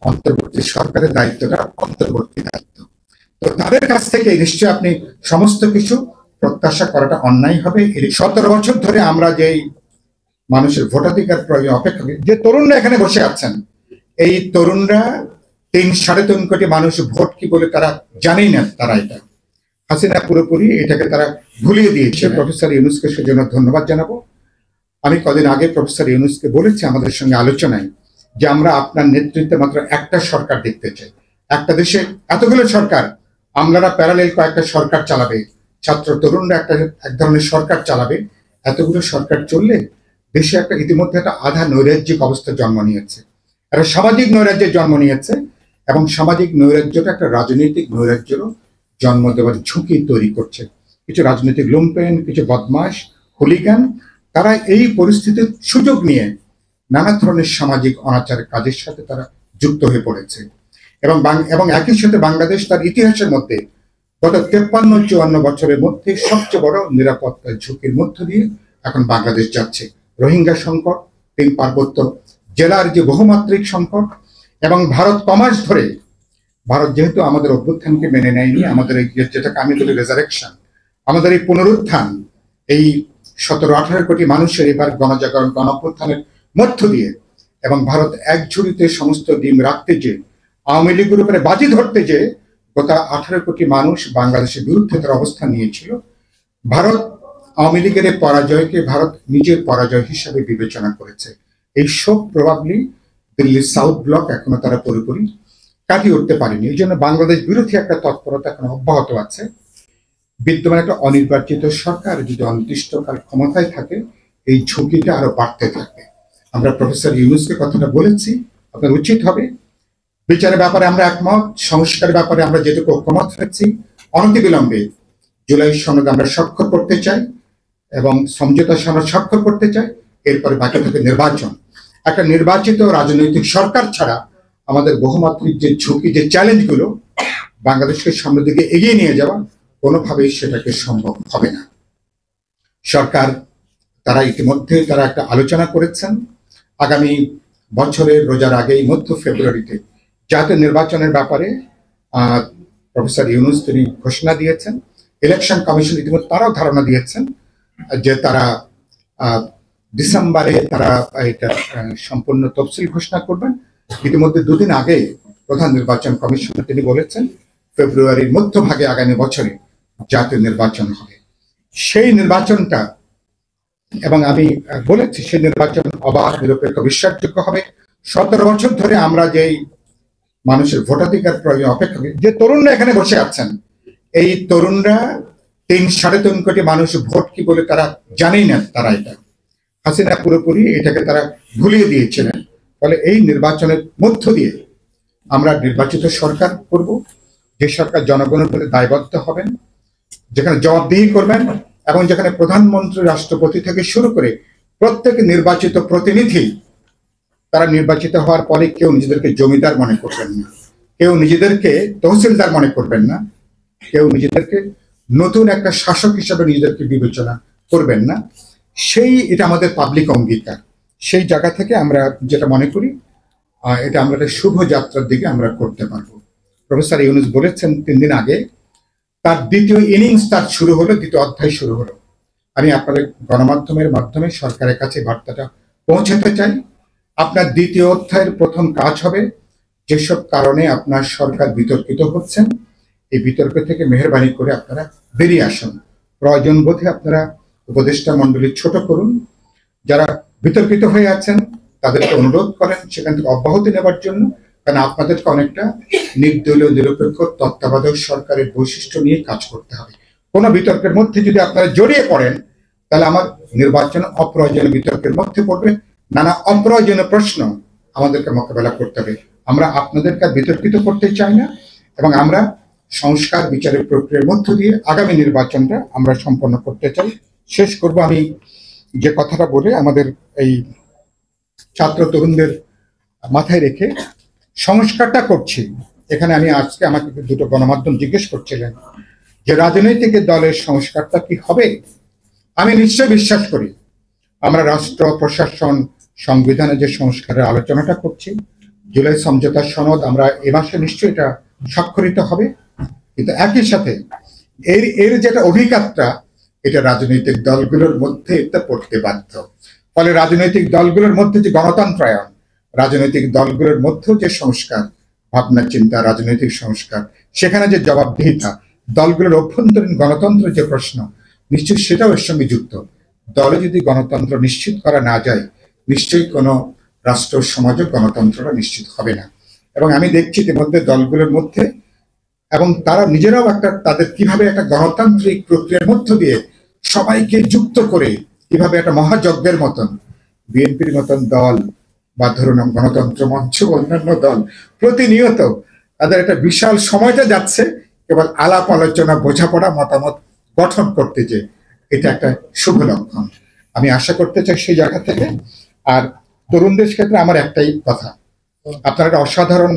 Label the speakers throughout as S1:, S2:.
S1: অন্তর্বর্তী সরকারের দায়িত্বটা অন্তর্বর্তী দায়িত্ব। তো তাদের কাছ থেকে নিশ্চয়ই আপনি সমস্ত কিছু প্রত্যাশা করাটা অন্যায় হবে। 17 বছর ধরে আমরা যেই মানুষের ভোটাধিকার প্রয়োজন অপেক্ষা, যে তরুণরা এখানে বসে আছেন, এই তরুণরা 3-3.5 কোটি মানুষ ভোট কি বলে তারা জানেই না। তারা এটা হাসিনা পুরোপুরি এটাকে তারা ভুলিয়ে দিয়েছে। প্রফেসর ইউনূসকে সেজন্য ধন্যবাদ জানাবো। আমি কদিন আগে প্রফেসর ইউনূসকে বলেছি আমাদের সঙ্গে আলোচনায় যে আমরা আপনার নেতৃত্বে মাত্র একটা সরকার দেখতে চাই। একটা দেশে এতগুলো সরকার, আমলারা প্যারালেল কয়েকটা সরকার চালাবে, ছাত্র তরুণরা এক ধরনের সরকার চালাবে। এতগুলো সরকার চললে দেশে একটা ইতিমধ্যে একটা আধা নৈরাজ্যিক অবস্থা জন্ম নিয়েছে, একটা সামাজিক নৈরাজ্যের জন্ম নিয়েছে, এবং সামাজিক নৈরাজ্যটা একটা রাজনৈতিক নৈরাজ্যেরও জন্ম দেওয়ার ঝুঁকি তৈরি করছে। কিছু রাজনৈতিক লুম্পেন, কিছু বদমাশ, হুলিগান, তারা এই পরিস্থিতির সুযোগ নিয়ে নানা ধরনের সামাজিক অনাচারের কাজের সাথে তারা যুক্ত হয়ে পড়েছে। এবং একই সাথে বাংলাদেশ তার ইতিহাসের মধ্যে গত 53-54 বছরের মধ্যে সবচেয়ে বড় নিরাপত্তার ঝুঁকির মধ্য দিয়ে এখন বাংলাদেশ যাচ্ছে। রোহিঙ্গা সংকট, 3 পার্বত্য জেলার যে বহুমাত্রিক সংকট, এবং ভারত কমাস ধরে, ভারত যেহেতু আমাদের অভ্যুত্থানকে মেনে নেয়নি, আমাদের যেটাকে আমি বলি রেজারেকশন, আমাদের এই পুনরুত্থান, এই 17-18 কোটি মানুষের এবার গণজাগরণ গণঅভ্যুত্থানের মধ্য দিয়ে, এবং ভারত এক ঝুড়িতে সমস্ত ডিম রাখতে যে আওয়ামী লীগের উপরে বাজি ধরতে যে গত 18 কোটি মানুষ বাংলাদেশের বিরুদ্ধে তার অবস্থান নিয়েছিল, ভারত আওয়ামী লীগের পরাজয়কে ভারত নিজের পরাজয় হিসাবে বিবেচনা করেছে। এই সব প্রভাবলি দিল্লির সাউথ ব্লক এখনো তারা পুরোপুরি কাটিয়ে উঠতে পারেনি। এই জন্য বাংলাদেশ বিরোধী একটা তৎপরতা এখন অব্যাহত আছে। বিদ্যমান একটা অনির্বাচিত সরকার যদি অনির্দিষ্টকাল ক্ষমতায় থাকে, এই ঝুঁকিটা আরো বাড়তে থাকবে। আমরা প্রফেসর ইউনূসকে কথাটা বলেছি, আপনার উচিত হবে বিচারের ব্যাপারে আমরা একমত, সংস্কারের ব্যাপারে আমরা যেটুকু ঐকমত হয়েছি, অনতিবিলম্বে জুলাই সনদ আমরা স্বাক্ষর করতে চাই এবং সমঝোতা সনদ স্বাক্ষর করতে চাই। এরপরে বাকি থাকে নির্বাচন। একটা নির্বাচিত রাজনৈতিক সরকার ছাড়া আমাদের বহুমাত্রিক যে ঝুঁকি, যে চ্যালেঞ্জগুলো বাংলাদেশকে সামনের দিকে এগিয়ে নিয়ে যাওয়া, কোনোভাবেই সেটাকে সম্ভব হবে না। সরকার তারা ইতিমধ্যে তারা একটা আলোচনা করেছেন, আগামী বছরের রোজার আগেই মধ্য ফেব্রুয়ারিতে জাতীয় নির্বাচনের ব্যাপারে প্রফেসর ইউনূস তিনি ঘোষণা দিয়েছেন। ইলেকশন কমিশন ইতিমধ্যে তারাও ধারণা দিয়েছেন যে তারা ডিসেম্বরে তারা এটা সম্পূর্ণ তফসিল ঘোষণা করবেন। ইতিমধ্যে 2 দিন আগে প্রধান নির্বাচন কমিশনার তিনি বলেছেন ফেব্রুয়ারির মধ্যভাগে আগামী বছরে জাতীয় নির্বাচন হবে। সেই নির্বাচনটা, এবং আমি বলেছি সেই নির্বাচন অবাধ, নিরপেক্ষ, বিশ্বাসযোগ্য হবে। 17 বছর ধরে আমরা যেই মানুষের ভোটাধিকার প্রয়োজন অপেক্ষা, যে তরুণরা এখানে বসে আছেন, এই তরুণরা 3-3.5 কোটি মানুষ ভোট কি বলে তারা জানেই না। তারা এটা হাসিনা পুরোপুরি এটাকে তারা ভুলিয়ে দিয়েছিলেন। ফলে এই নির্বাচনের মধ্য দিয়ে আমরা নির্বাচিত সরকার করব, যে সরকার জনগণের প্রতি দায়বদ্ধ হবেন, যেখানে জবাবদিহি করবেন, এবং যেখানে প্রধানমন্ত্রী, রাষ্ট্রপতি থেকে শুরু করে প্রত্যেক নির্বাচিত প্রতিনিধি তারা নির্বাচিত হওয়ার পরে কেউ নিজেদেরকে জমিদার মনে করবেন না, কেউ নিজেদেরকে তহসিলদার মনে করবেন না, কেউ নিজেদেরকে নতুন একটা শাসক হিসাবে নিজেদেরকে বিবেচনা করবেন না। এটা আমাদের পাবলিক অঙ্গীকার। সেই জায়গা থেকে আমরা যেটা মনে করি এটা আমরা একটা শুভ যাত্রার দিকে আমরা করতে পারবো। প্রফেসর ইউনূস বলেছেন 3 দিন আগে তার দ্বিতীয় ইনিংস তার শুরু হলো, দ্বিতীয় অধ্যায় শুরু হলো। আমি আপনাদের গণমাধ্যমের মাধ্যমে সরকারের কাছে বার্তাটা পৌঁছাতে চাই। আপনার দ্বিতীয় অধ্যায়ের প্রথম কাজ হবে যেসব কারণে আপনার সরকার বিতর্কিত হচ্ছেন, এই বিতর্ক থেকে মেহেরবানি করে আপনারা বেরিয়ে আসুন। প্রয়োজন বোধে আপনারা উপদেষ্টা মণ্ডলী ছোট করুন। যারা বিতর্কিত হয়ে আছেন তাদেরকে অনুরোধ করেন সেখান থেকে অব্যাহতি নেবার জন্য, কারণ আপনাদেরকে অনেকটা নির্দলীয়, নিরপেক্ষ, তত্ত্বাবধায়ক সরকারের বৈশিষ্ট্য নিয়ে কাজ করতে হবে। কোনো বিতর্কের মধ্যে যদি আপনারা জড়িয়ে পড়েন তাহলে আমার নির্বাচন অপ্রয়োজনীয় বিতর্কের মধ্যে পড়বে, নানা অপ্রয়োজনীয় প্রশ্ন আমাদেরকে মোকাবেলা করতে হবে। আমরা আপনাদেরকে বিতর্কিত করতে চাই না, এবং আমরা সংস্কার বিচারের প্রক্রিয়ার মধ্য দিয়ে আগামী নির্বাচনটা আমরা সম্পন্ন করতে চাই। শেষ করব আমি যে কথাটা বলে, আমাদের এই ছাত্র তরুণদের মাথায় রেখে সংস্কারটা করছি। এখানে আমি আজকে আমাকে 2টো গণমাধ্যম জিজ্ঞেস করছিলেন যে রাজনৈতিক দলের সংস্কারটা কি হবে। আমি নিশ্চয় বিশ্বাস করি আমরা রাষ্ট্র, প্রশাসন, সংবিধানে যে সংস্কারের আলোচনাটা করছি, জুলাই সমঝোতা সনদ আমরা এ মাসে নিশ্চয়ই এটা স্বাক্ষরিত হবে, কিন্তু একই সাথে এর যেটা অধিকারটা এটা রাজনৈতিক দলগুলোর মধ্যে এটা পড়তে বাধ্য। ফলে রাজনৈতিক দলগুলোর মধ্যে যে গণতন্ত্রায়ন, রাজনৈতিক দলগুলোর মধ্যেও যে সংস্কার, ভাবনা চিন্তা, রাজনৈতিক সংস্কার, সেখানে যে জবাবদিহিতা, দলগুলোর অভ্যন্তরীণ গণতন্ত্রের যে প্রশ্ন, নিশ্চয়ই সেটাও এর সঙ্গে যুক্ত। দলে যদি গণতন্ত্র নিশ্চিত করা না যায়, নিশ্চয়ই কোনো রাষ্ট্র সমাজও গণতন্ত্রটা নিশ্চিত হবে না। এবং আমি দেখছি ইতিমধ্যে দলগুলোর মধ্যে, এবং তারা নিজেরাও তাদের কিভাবে একটা গণতান্ত্রিক প্রক্রিয়ার মধ্য দিয়ে সবাইকে যুক্ত করে কিভাবে একটা মহাযজ্ঞের মতন বিএনপির মতন দল বা ধরুন গণতন্ত্র মঞ্চ অন্যান্য দল প্রতিনিয়ত তাদের একটা বিশাল সময়টা যাচ্ছে কেবল আলাপ আলোচনা, বোঝাপড়া, মতামত গঠন করতে, যে এটা একটা শুভ লক্ষণ। আমি আশা করতে চাই সেই জায়গা থেকে। আর তরুণদের ক্ষেত্রে আমার একটাই কথা, আপনারা একটা অসাধারণ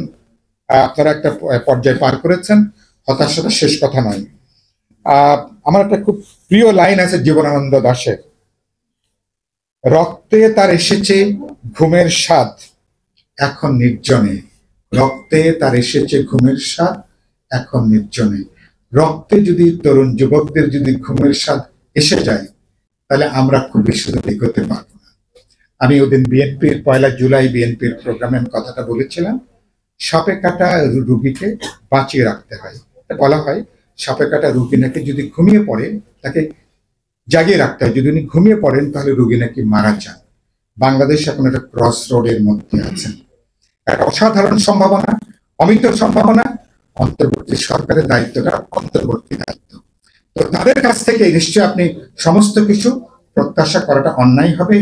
S1: আপনারা একটা পর্যায়ে পার করেছেন, হতাশাটা শেষ কথা নয়। আমার একটা খুব প্রিয় লাইন আছে জীবনানন্দ দাশের, রক্তে তার এসেছে ঘুমের স্বাদ এখন নির্জনে, রক্তে তার এসেছে ঘুমের স্বাদ এখন নির্জনে। রক্তে যদি তরুণ যুবকদের যদি ঘুমের স্বাদ এসে যায়, তাহলে আমরা খুব বেশি এগোতে পারবো না। আমি ওদিন বিএনপির 1 জুলাই বিএনপির প্রোগ্রামে কথাটা বলেছিলাম, সাপে কাটা রুগীকে বাঁচিয়ে রাখতে হয়। বলা হয় সাপে কাটা রুগী নাকি যদি ঘুমিয়ে পড়ে তাকে জাগিয়ে রাখতে হয়, যদি উনি ঘুমিয়ে পড়েন তাহলে রুগী নাকি মারা যান। বাংলাদেশ এখন একটা ক্রস রোডের মধ্যে আছেন, একটা অসাধারণ সম্ভাবনা, অমিত সম্ভাবনা। অন্তর্বর্তী সরকারের দায়িত্বটা অন্তর্বর্তী দায়িত্ব, তো তাদের কাছ থেকে নিশ্চয়ই আপনি সমস্ত কিছু প্রত্যাশা করাটা অন্যায় হবে।